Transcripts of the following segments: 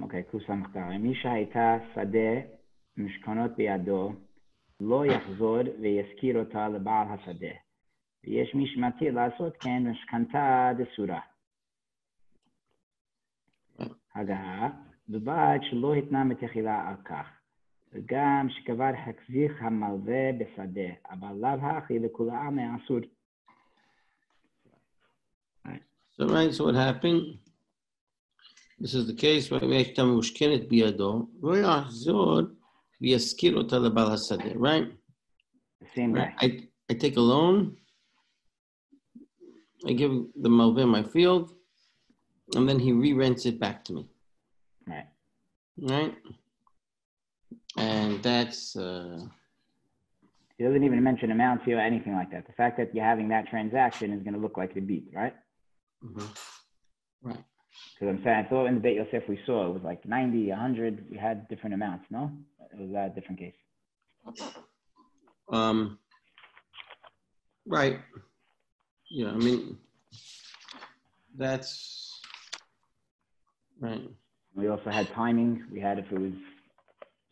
אוקיי, קוסה מחקר. מי שהייתה שדה משכנות בידו, לא יחזור ויזכיר אותה לבעל השדה. ויש מי שמתיר לעשות כן משכנתה דסורה. הגעה, בבד שלא התנה מתחילה על כך. וגם שכבר החזיק המלווה בשדה, אבל לאו הכי לכולם אסור. So what happened? This is the case where we have mushkenet biyado. Lo yachzor v'yaskir ota lebal hasadeh. Right? The same way. I take a loan. I give the malveh my field, and then he re-rents it back to me. Right. Right? And that's... He doesn't even mention amounts here or anything like that. The fact that you're having that transaction is going to look like the beat, right? Mm-hmm. Right. Because I'm saying, I thought in the Bet Yosef we saw, it was like 90, 100, we had different amounts, no? It was a different case. Right. Yeah, I mean, that's... Right. We also had timing. We had if it was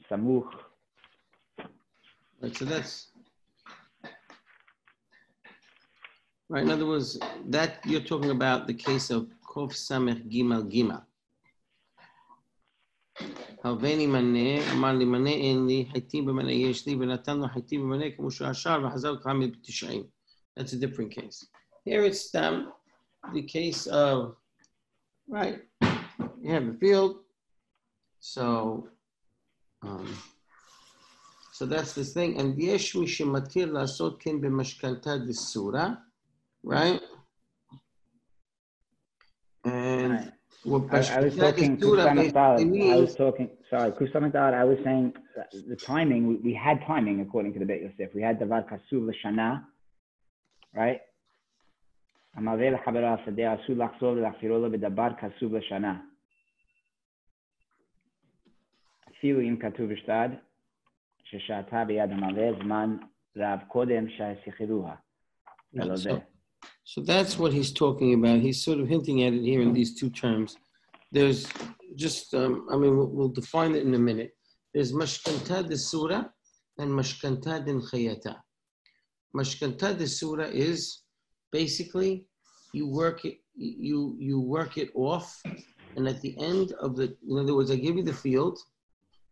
samuch. Right, so that's... Right, in other words, that you're talking about the case of Kof Samech Gimal Gimal. Halveni Maneh, Amar li Maneh en li, Haytim b'Maneh yesh li, v'natan lo Haytim b'Maneh k'mo she'ashar v'chazal k'hamid b'tish'aim. That's a different case. Here it's the case of, right, you have a field, so that's this thing, and yesh mi shematir la'asot ken b'mashkalta d'sura, right? And right. I was talking, Kusamagdal, I was saying the timing, we had timing according to the Bet Yosef. We had Davar Kasuv l'shana, right? Amavel Chabara Sadeh Asul Lachsov Lachfirola b'Davar Kasuv l'shana. Filu im Katuv Shtad, sheshata b'yad Amavel Zman Rav Kodem Sha'esichiruha. So that's what he's talking about. He's sort of hinting at it here in these two terms. There's just, we'll define it in a minute. There's mashkanta de surah and mashkanta de khayata. Mashkanta de surah is basically you work it off, and at the end of the, in other words, I give you the field,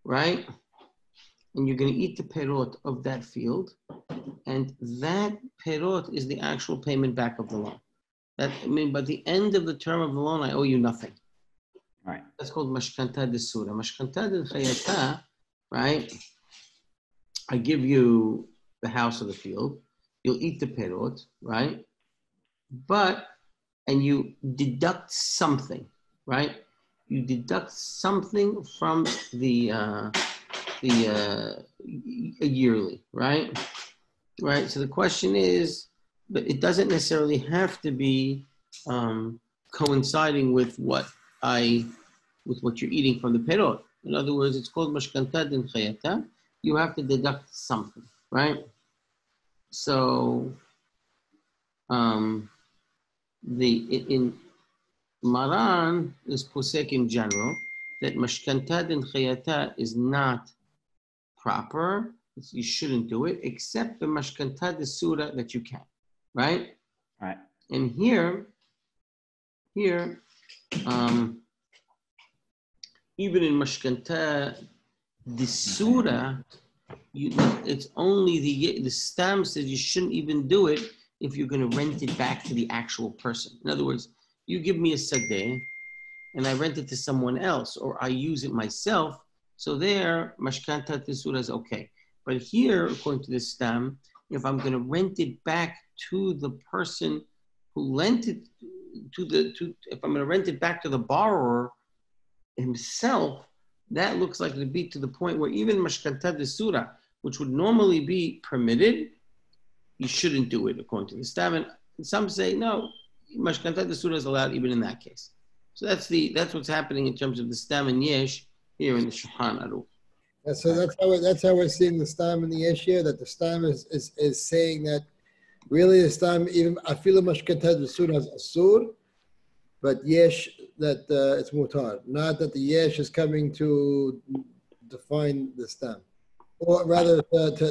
right? And you're going to eat the perot of that field. And that perot is the actual payment back of the loan. By the end of the term of the loan, I owe you nothing. Right. That's called mashkanta de surah. Mashkanta de khayata, right? I give you the house or the field. You'll eat the perot, right? And you deduct something, right? You deduct something from the yearly, right? Right. So the question is, but it doesn't necessarily have to be coinciding with what you're eating from the perot. In other words, it's called mashkanta din khayata. You have to deduct something, right? So, in Maran is posek in general that mashkanta din khayata is not proper. You shouldn't do it, except the mashkanta de surah that you can, right? Right. And here, even in mashkanta de surah, it's only the stam says you shouldn't even do it if you're going to rent it back to the actual person. In other words, you give me a sadeh, and I rent it to someone else, or I use it myself. So there, mashkanta de surah is okay. But here, according to this stam, if I'm going to rent it back to the person who lent it if I'm going to rent it back to the borrower himself, that looks like it'd be to the point where even mashkanta de surah, which would normally be permitted, you shouldn't do it according to the stam. And some say no, mashkanta de surah is allowed even in that case. So that's what's happening in terms of the stam and yesh here in the Shulchan Aruch. So that's how we're seeing the stam in the yesh here, that the stam is saying that really the stam, even afilu mashkanta de surah is asur, but yesh that it's mutar, not that the yesh is coming to define the stem, or rather not to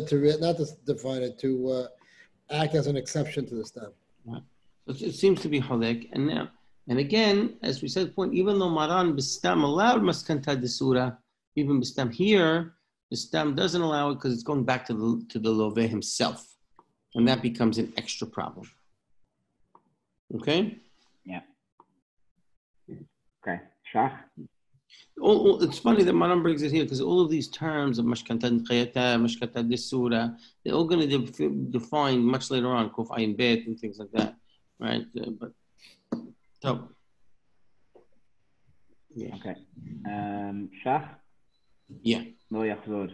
define it, to act as an exception to the stem. Right. So it seems to be halek, and again, as we said, even though Maran Bistam allowed maskanta desura, even Bistam here, Bistam doesn't allow it because it's going back to the Loveh himself, and that becomes an extra problem. Okay. Yeah. Okay. Shach. It's funny that Maran brings it here because all of these terms of mashkanta nchayata, mashkanta desura, they're all going to define much later on, kuf ayin bet and things like that, right? But so. Yeah. Okay. Shach. Yeah. לא יחזור.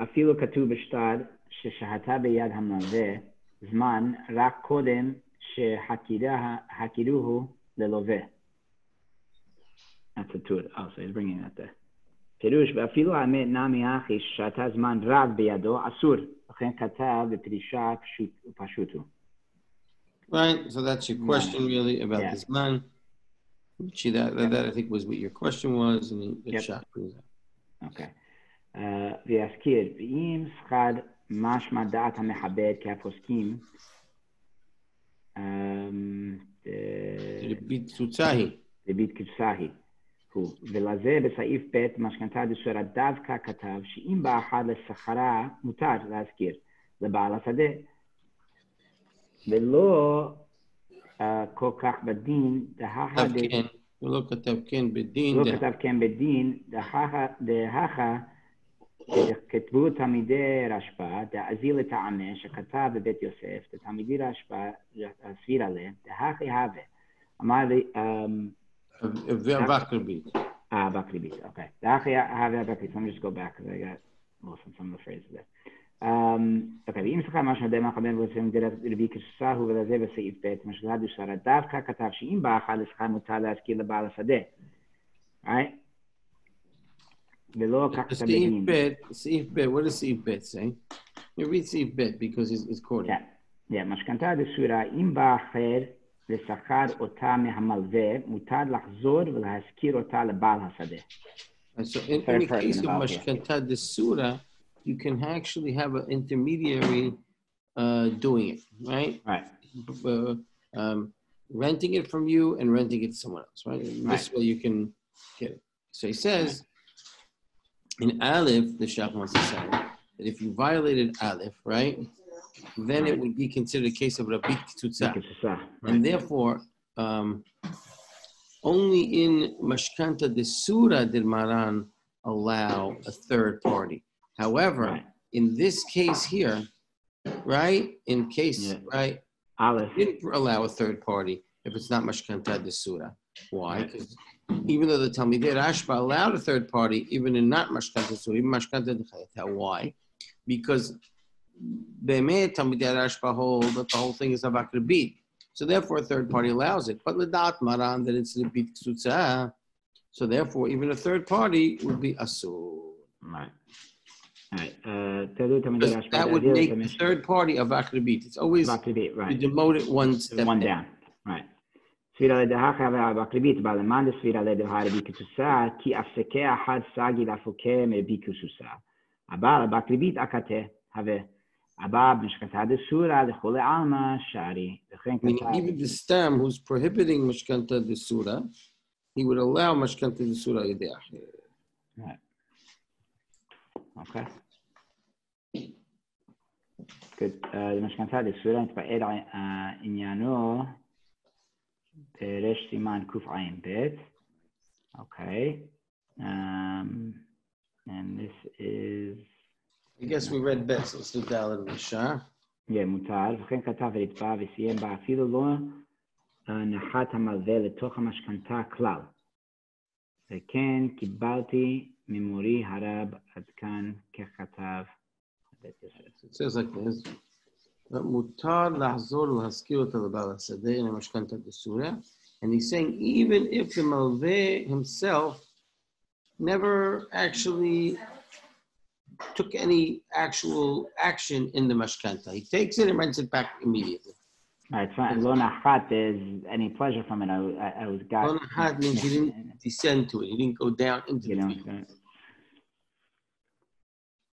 אפילו כתוב בשטר ששהתה ביד המלווה זמן רק קודם שהכירוהו ללווה. That's a tour. Oh, so he's bringing that there. פירוש, ואפילו האמת נמי אחי ששהתה זמן רב בידו אסור. לכן כתב בפרישה פשוט הוא. Right, so that's your question really about this man. That I think was what your question was, and the shot proves that. Okay. ויזכיר, ואם שחד משמע דעת המחבר כהפוסקים, ריבית קצוצה היא, ולזה בסעיף ב' משכנתה דסורה דווקא כתב שאם בא אחד לשכרה מותר להזכיר לבעל השדה, ולא כל כך בדין, ולא כתב כן בדין, דהכה כתבו תלמידי רשב"א, דאזיל לטעמה שכתב בבית יוסף, תלמידי רשב"א הסביר עליהם, דהכי הווה. אמר לי, ואבק ריבית. אבק ריבית, okay. דהכי הווה אבק ריבית. Let me just go back because I got lost in some of the phrases there. Okay, ואם שכה משהו די מהחבר ועושים דרך רבי קצוצה הוא ולזה בסעיף ב' משכנתה דסורה דווקא כתב שאם בא אחד לשכר מותר להזכיר לבעל השדה. Right? Sa'if bet, what does Sa'if bet say? You read Sa'if bet because it's quoting. Yeah, משכנתה דסורה, אם בא אחר לשכר אותה מהמלווה, מותר לחזור ולהזכיר אותה לבעל השדה. So in the case of משכנתה דסורה, you can actually have an intermediary doing it, right? Right. Renting it from you and renting it to someone else, right? This way you can get it. So he says, in Aleph, the Shach wants to say that if you violated Aleph, right, then it would be considered a case of Rabbi K'tutzah. And therefore, only in Mashkanta Desura did Maran allow a third party. However, in this case here, right, Aleph didn't allow a third party if it's not Mashkanta Desura. Why? Because even though the Talmidei Rashba allowed a third party, even in not Mashkanta Desura, even Mashkanta Dechayata. Why? Because Be'emet Talmidei Rashba hold that the whole thing is Avak Rebit. So therefore, a third party allows it. But L'dat Maran that it's Rebit K'tutzah. So therefore, even a third party would be Asur. Right. That would make the third party a Avak Rebit. It's always you demote it one step down. Right. ספירה לדהכה והאבק ריבית, אבל למען ספירה לדהה רבי קצוצה, כי אפסקי אחד סגי להפוקה מרבי קצוצה. אבל אבק ריבית אקתה, הווה. אבל משכנתה דסורה לכולי עלמא שערי. Even the stam who's prohibiting משכנתה דסורה, he would allow משכנתה דסורה ידי אחר. Right. Okay. Good. משכנתה דסורה נתפעל עניינו פרש סימן קוף עין בית. Okay. And this is... I guess we read bet, so let's do Dalet Rishah. Yeah, מותר. וכן כתב ורצפה וסיים בה אפילו לא נחת המלווה לתוך המשכנתה כלל. וכן קיבלתי ממורי הרב עד כאן ככתב בית יוסף. It says like this. מותר לחזור ולהזכיר אותה לבעל השדה in המשכנתה דסורה. And he's saying even if the malveh himself never actually took any actual action in the mashkanta. He takes it and rents it back immediately. Right, so lo nachat is any pleasure from it. I was got. Lo nachat means he didn't descend to it. He didn't go down into the field.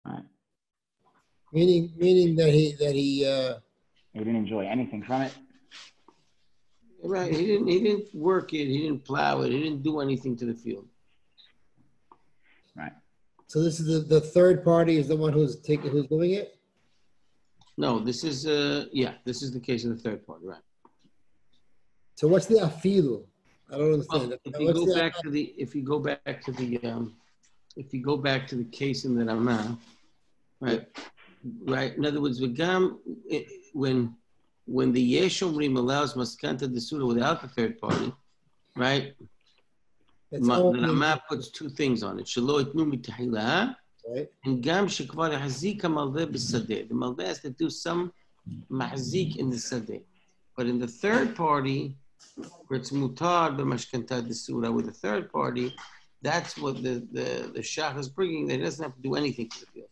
Right. Meaning that he didn't enjoy anything from it. Right. He didn't work it. He didn't plow it. He didn't do anything to the field. Right. So this is the third party is the one who's doing it? No, this is this is the case of the third party, right? So what's the afilu? I don't understand. Well, if you go back to the case in the Ramah, right? Right. In other words, when the Yesh Omrim allows Maskanta Desura without the third party, right? The Ramah puts two things on it. Shelo itnu mitahila, and gam shekvar hazika malveh b'sadeh. The malveh has to do some mahzik in the sadeh. But in the third party, where it's mutar b'mashkanta desura with the third party, that's what the shach is bringing. That he doesn't have to do anything to the field.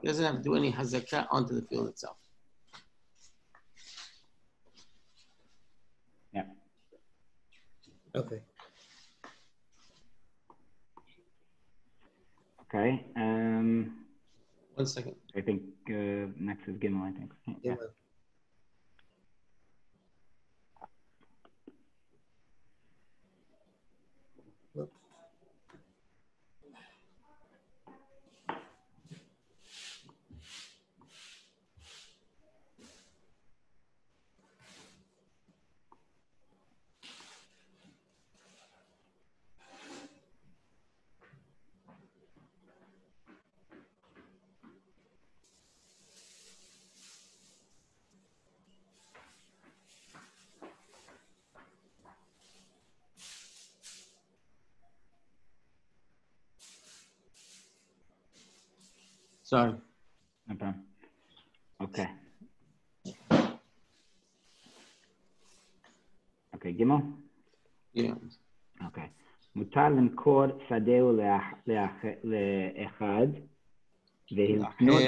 He doesn't have to do any hazakah onto the field itself. Yeah. Okay. Okay. 1 second. I think next is Gimel, I think. Yeah. Sorry. No problem. Okay. Okay, Gimel? Yeah. Okay. מותר למכור שדהו לאחד ולקנות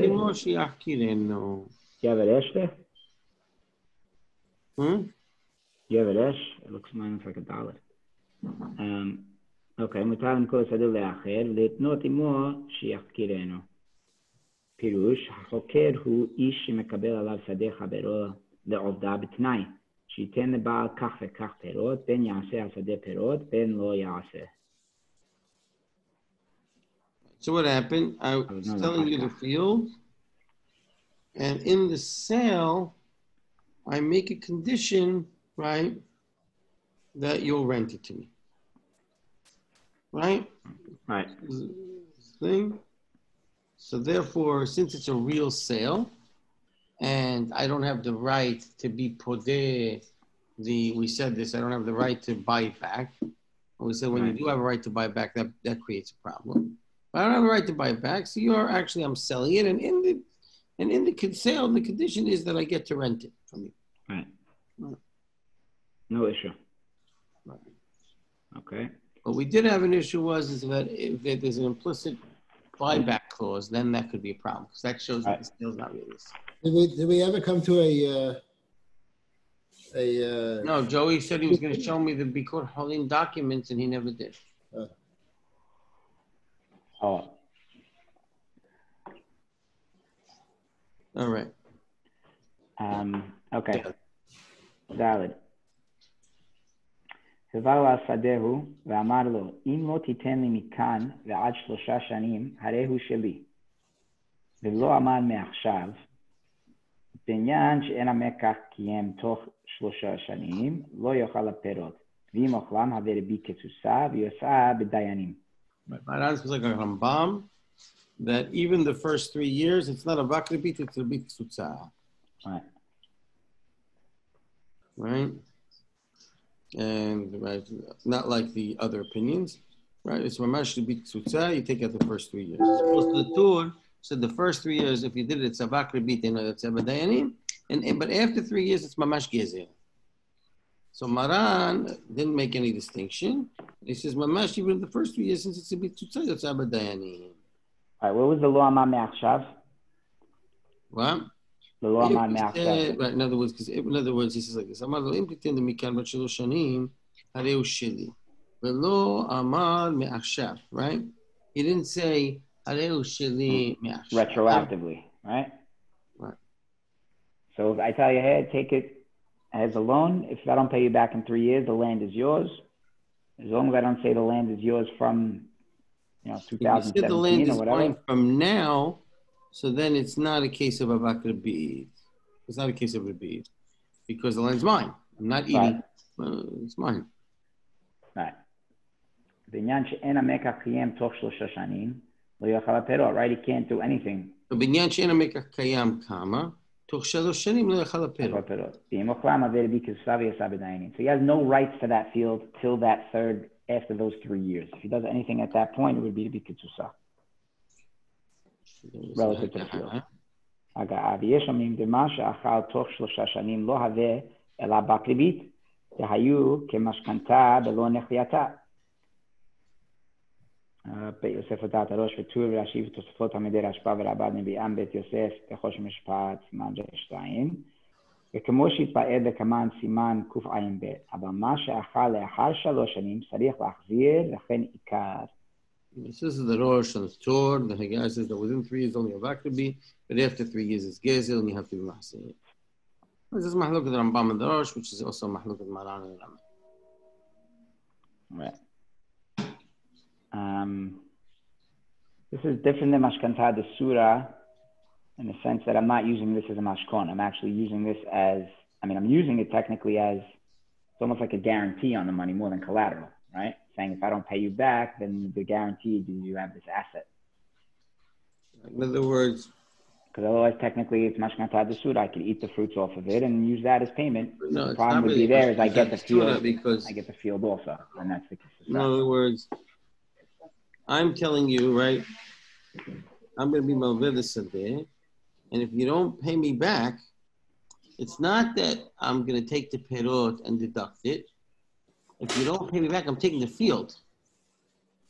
עמו שיחכירנו. גבר אש? Hmm? גבר אש? It looks like $1. אוקיי, מותר למכור שדהו לאחר ולקנות עמו שיחכירנו. פירוש, החוקר הוא איש שמקבל עליו שדה חברו לעובדה בתנאי. שייתן לבעל כך וכך פירות, בין יעשה השדה פירות, בין לא יעשה. So what happened? I was telling you the field, and in the sale, I make a condition, right, that you'll rent it to me. Right? Right. Thing. So therefore, since it's a real sale, and I don't have the right to be podeh, we said this, I don't have the right to buy it back. We said when you do have a right to buy it back, that creates a problem. But I don't have a right to buy it back, so I'm selling it, and in the sale, the condition is that I get to rent it from you. Right. No issue. Right. Okay. What we did have an issue is that if there's an implicit buyback clause, then that could be a problem, because that shows that the sale's not realistic. Did we ever come to a No, Joey said he was going to show me the Bikur Halim documents, and he never did. Oh. All right. Okay. Valid. הבאו על שדהו ואמר לו, אם לא תיתן לי מכאן ועד 3 שנים, הרי הוא שלי. ולא אמר מעכשיו, בעניין שאין המקח קיים תוך 3 שנים, לא יאכל הפירות. ואם אוכלם, הווה ריבית קצוצה ויוצאה בדיינים. Maran was like a Rambam, that even the first 3 years, it's not a vakribit, it's a rebit ktsutza. Right. Right? And right, not like the other opinions, right? It's mamash rebit ktsutza, you take out the first 3 years. As opposed to the Tur, so the first 3 years, if you did it, it's a vakribit, it's a badayanim, but after 3 years, it's mamash gezer. So Maran didn't make any distinction. He says, mamash, even the first 3 years, since it's a bit ktsutza, it's a badayanim. All right, what was the lo amar me'achshav? What? ולא אמר מעכשיו. Right, in other words, he says like this, אמר לו, אם תיתן לי מכאן בת 3 שנים, הרי הוא שלי. ולא אמר מעכשיו, right? He didn't say, הרי הוא שלי מעכשיו. Retroactively, right? Right. So if I tell you, hey, take it as a loan, if I don't pay you back in 3 years, the land is yours. As long as I don't say the land is yours from, 2017 said the land or is whatever. going from now, so then it's not a case of Avak Rabbi. It's not a case of Rabbi. Because the land's mine. I'm not eating. It's mine. Right. בעניין שאין המקח קיים תוך 3 שנים, לא יאכל הפירות, right? He can't do anything. בעניין שאין המקח קיים כמה, תוך 3 שנים לא יאכל הפירות. ואם אוכלם, אבל בכבשה ויעשה בדיינים. So he has no rights to that field till that third, after those 3 years. If he does anything at that point, it would be בכבשה. Relative to the field. אגב, יש אומרים, דמה שאכל תוך 3 שנים לא הווה אלא בקריבית, שהיו כמשכנתה בלא נחייתה. בית יוסף הודעת הראש וטור ורש"י ותוספות תלמידי רשב"א ורב"ד נביאם בית יוסף ככל שמשפט סימן 2 וכמו שהתפאר בכמן סימן קע"ב אבל מה שאכל לאחר 3 שנים צריך להחזיר לכן עיקר. This is the Rosh and the Torah. The Haggai says that within 3 years only a Vakribi, but after 3 years it's Gezel and you have to be Mahsir. This is Mahluk the Rambam and the Rosh, which is also Mahluk the Maran and the Right. Rambam. This is different than Mashkanta the Surah in the sense that I'm not using this as a mashkon. I'm actually using this as, I'm using it technically as, it's almost like a guarantee on the money more than collateral, right? Saying if I don't pay you back, then the guarantee you have this asset. In other words, because otherwise technically it's mashkanta the Surah. I could eat the fruits off of it and use that as payment. No, the problem would really be there is I get the field because I get the field also, and that's the case. In other words, I'm telling you, right, I'm going to be Malvidus there, and if you don't pay me back, it's not that I'm going to take the perot and deduct it. If you don't pay me back, I'm taking the field.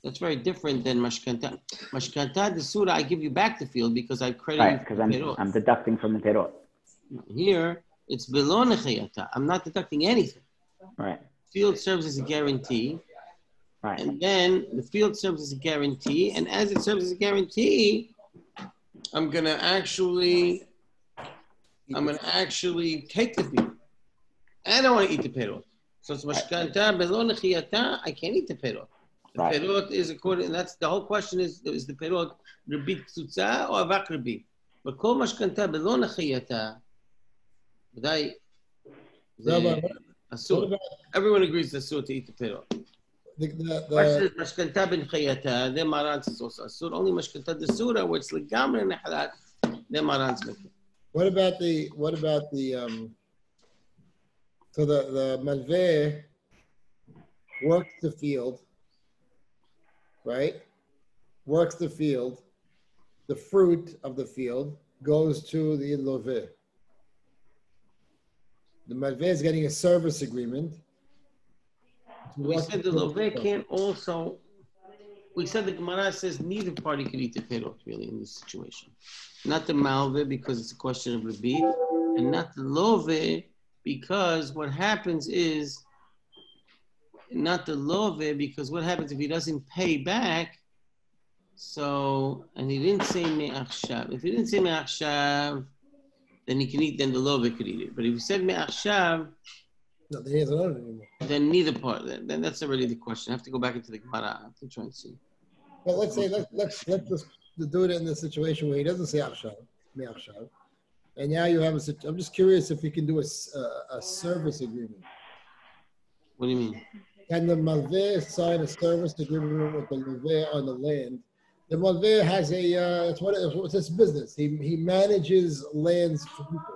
That's very different than mashkanta. Mashkanta, the surah, I give you back the field because I credit you for the perot. I'm deducting from the perot. Here, it's below nechayata. I'm not deducting anything. Right. Field serves as a guarantee. Right. And then the field serves as a guarantee, and as it serves as a guarantee, I'm gonna actually take the field. I don't want to eat the perot. So it's mashkanta below nechiyata. I can't eat the perot. The perot is according. That's the whole question: is the perot ribit tzutza or avak ribit? But kol mashkanta below nechiyata. Everyone agrees the asur to eat the perot. The mashkanta ben chayata, then Maran's is also asur. Only mashkanta the surah, where it's legamre nehalat, then Maran's making. What about the so the malveh works the field, right? Works the field. The fruit of the field goes to the loveh. The malveh is getting a service agreement. We said the loveh can't also. We said the Gemara says neither party can eat the perot really in this situation. Not the malveh because it's a question of rabbi, and not the loveh because what happens is not the loveh because what happens if he doesn't pay back. So and he didn't say me'achshav. If he didn't say me'achshav, then he can eat. Then the loveh could eat it. But if he said me'achshav. No, he doesn't own it anymore. Then neither part. Then that's already the question. I have to go back into the Gemara. I have to try and see. Well, let's just do it in the situation where he doesn't say achshav, me'achshav, and now you have a. I'm just curious if you can do a service agreement. What do you mean? Can the malveh sign a service agreement with the malveh on the land? The malveh has it's his business. He manages lands for people.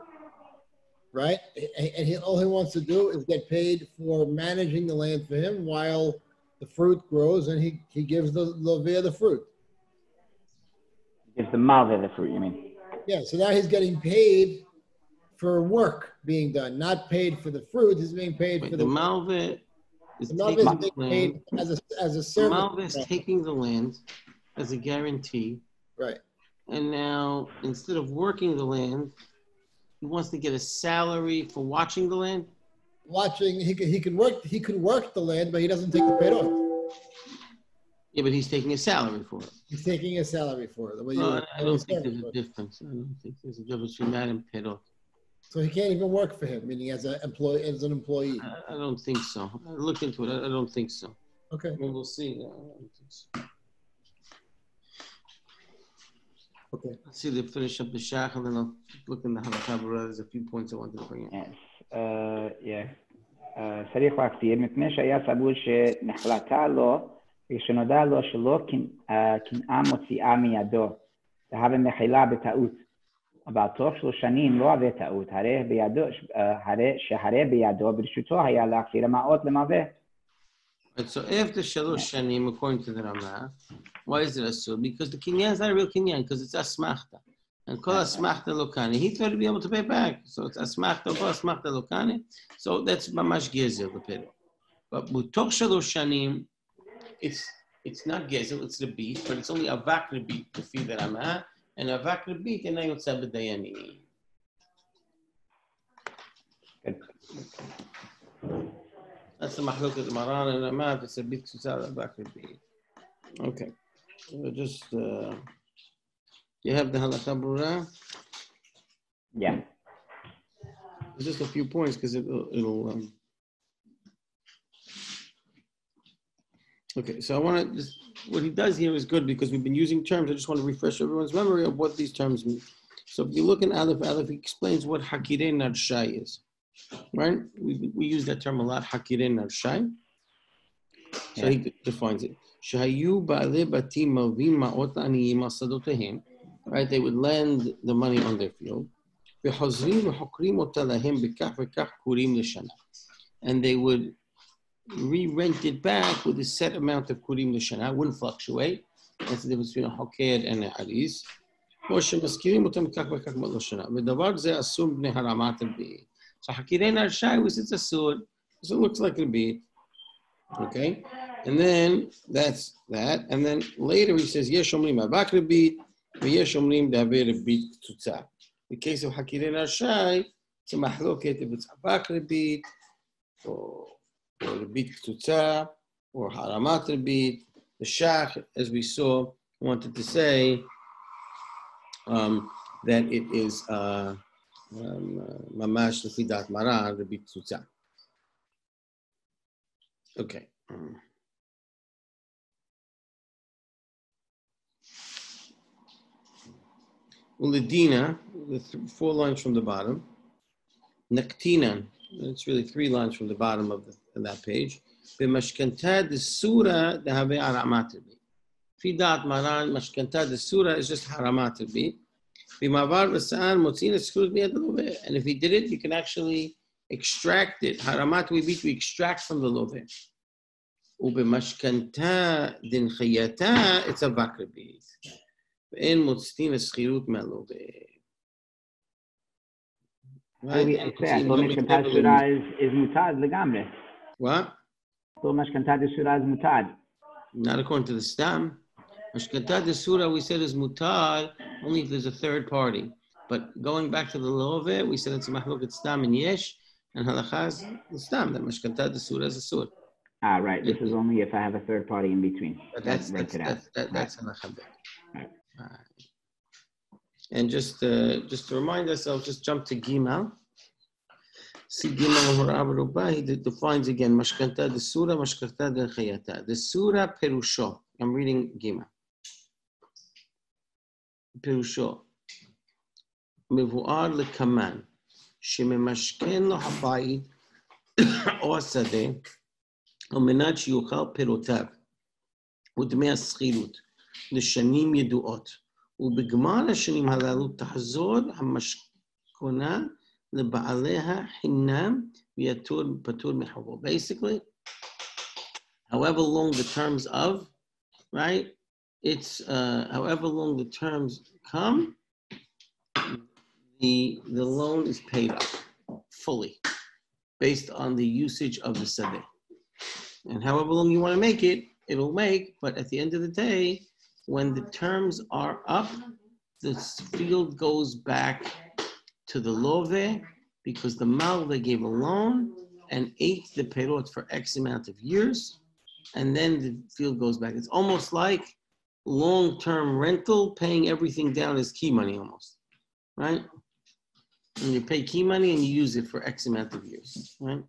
Right? And all he wants to do is get paid for managing the land for him while the fruit grows and he gives the loveh the fruit. He gives the malveh the fruit, you mean? Yeah, so now he's getting paid for work being done, not paid for the fruit. He's being paid for the malveh. The malveh is being paid as a service. The malveh is taking the land as a guarantee. Right. And now, instead of working the land, He wants to get a salary for watching the land? Watching, he can work the land, but he doesn't take the perot. Yeah, but he's taking a salary for it. He's taking a salary for it. No, I don't think there's a difference. I don't think there's a difference between that and perot. So he can't even work for him, meaning as an employee. I don't think so. I looked into it. I don't think so. Okay. I mean, we'll see. I don't think so. Okay. Let's see, they finish up the shach, and then I'll look in the halakha. There's a few points I wanted to bring in. Yes. צריך להקטיר, מפני שהיה סבור שנחלתה לו, ושנודע לו שלא קנאה מוציאה מידו, והווה מחילה בטעות. אבל תוך 3 שנים לא הווה טעות, הרי בידו ברשותו היה להחזיר המעות למלווה. So after 3 shanim, according to the Ramah, why is it asur? Because the kinyan is not a real kinyan, because it's asmachta. And kol asmachta lokane. He thought to be able to pay back. So it's asmachta, kol asmachta lokane. So that's mamash gezel, the pero. But butok 3 shanim, it's not gezel, it's the beat, but it's only avak beat to feed the Ramah, and avak beat, and now you'll say b'dayani. That's the mahloket of Maran and Ramah. It's a bit too sad back to be. Okay. Just, you have the halakha brura? Yeah. Just a few points because it'll okay, so I want to just, what he does here is good because we've been using terms. I just want to refresh everyone's memory of what these terms mean. So if you look in Aleph, he explains what hakirei narshai is. Right? We use that term a lot, hakirei narshai. So he defines it. Shahayu ba'alei batim malvim ma'ot aniyim al sadotehem. Right? They would lend the money on their field. V'chozrim v'chokrim ota lahem b'kach v'kach kurim l'shana. And they would re-rent it back with a set amount of kurim l'shana. It wouldn't fluctuate. That's the difference between a hoked and a haris. או שמזכירים אותם כך וכך מאות לשנה. ודבר זה אסור בני הרמת רבי. So hakirei narshai was it's asur, so it looks like a beat. Okay, and then that's that, and then later he says yesh omrim avak rebit, v'yesh omrim daver rebit k'tutza. The case of hakirei narshai, it's a mahloket if it's avak rebit, or rebit k'tutza, or haramat rebit. The shach, as we saw, wanted to say that it is mamash lefidat maran rebit k'tutza. Okay. Uledina, the 4 lines from the bottom. Naktinan, it's really 3 lines from the bottom of that page. B'mashkanta desura dehave haramat rebit. Fidat maran mashkanta desura is just haramat rebit. B'mavar v'sa'an motzin eskrut miyad loveh. And if he did it, you can actually extract it. Haramat rebit we extract from the loveh. ובמשכנתה דנחייתה, it's a vak rebit. ואין מוצאים השכירות מהלווה. So משכנתה דסורה is mutad לגמרי. What? So משכנתה דסורה is mutad. Not according to the stam. משכנתה דסורה we said is mutad only if there's a third party. But going back to the love, we said it's a mahloket stam and yesh, and halakha is the stam, that משכנתה דסורה is asur. Right. This is only if I have a third party in between. That's halakha. Right. And just to remind ourselves, just jump to Gimal. See Gimal he defines again mashkanta the surah mashkanta the chayata. The surah perusho. I'm reading Gimal. Perusho. Mevuar lekaman. Shememashken lo habayit o asadeh. על מנת שיוכל פירותיו ודמי השכירות לשנים ידועות, ובגמר השנים הללו תחזור המשכונה לבעליה חינם ויתור פטור מחובו. Basically, however long the terms of, right? It's however long the terms come, the loan is paid up fully based on the usage of the sadeh. And however long you want to make it, it'll make, but at the end of the day, when the terms are up, the field goes back to the love because the malve gave a loan and ate the perot for X amount of years, and then the field goes back. It's almost like long-term rental, paying everything down as key money almost, right? And you pay key money and you use it for X amount of years, right?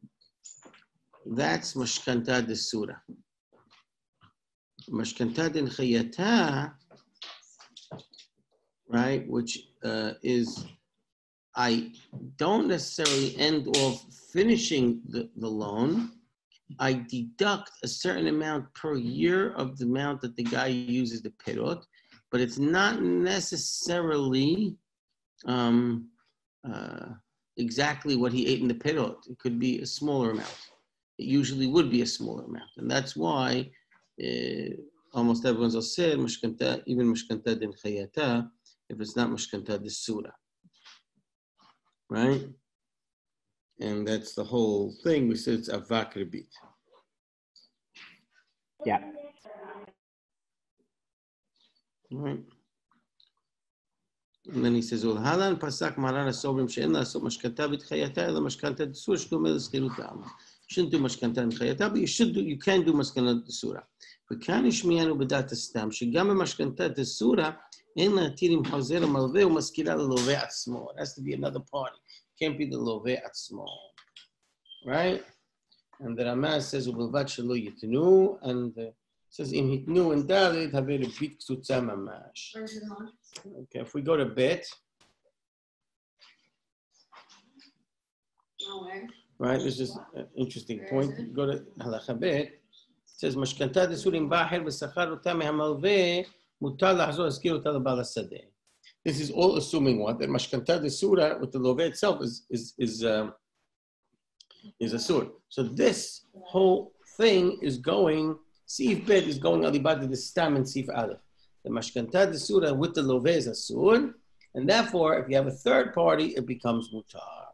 That's mashkanta de surah. Mashkanta de chayata, right, which is, I don't necessarily end off finishing the loan. I deduct a certain amount per year of the amount that the guy uses the perot, but it's not necessarily exactly what he ate in the perot. It could be a smaller amount. It usually would be a smaller amount, and that's why almost everyone's all said mashkanta, even mashkanta din chayata, if it's not mashkanta de surah, right? And that's the whole thing. We said it's Auugust Ribit. Yeah. Right. And then he says, "Halan pasak maran asobrim she'en la'asot mashkanta b'tchayata ela mashkanta d'sura sh'domeh l'schirut ha'ama." You shouldn't do mashkanta b'tchayata, but you can do mashkanta d'sura. וכאן השמיענו בדעת הסתם, שגם במשכנתה דסורה, אין להתיר עם חוזר המלווה ומזכירה ללווה עצמו. It has to be another party. It can't be the לווה עצמו. Right? And the Ramah says, ובלבד שלא יתנו, and it says, אם יתנו אין ד' הווה ריבית קצוצה ממש. Okay, if we go to bet, right, this is an interesting point. Go to halacha bet. It says, משכנתה דסורה אם בא אחר ושכר אותה מהמלווה, מותר לחזור להזכיר אותה לבעל השדה. This is all assuming what? That משכנתה דסורה with the love itself is a sur. So this whole thing is going, Sif Bet is going alibad the stam and Sif Aleph. The mashkanta desura with the love is a sur, and therefore, if you have a third party, it becomes mutar.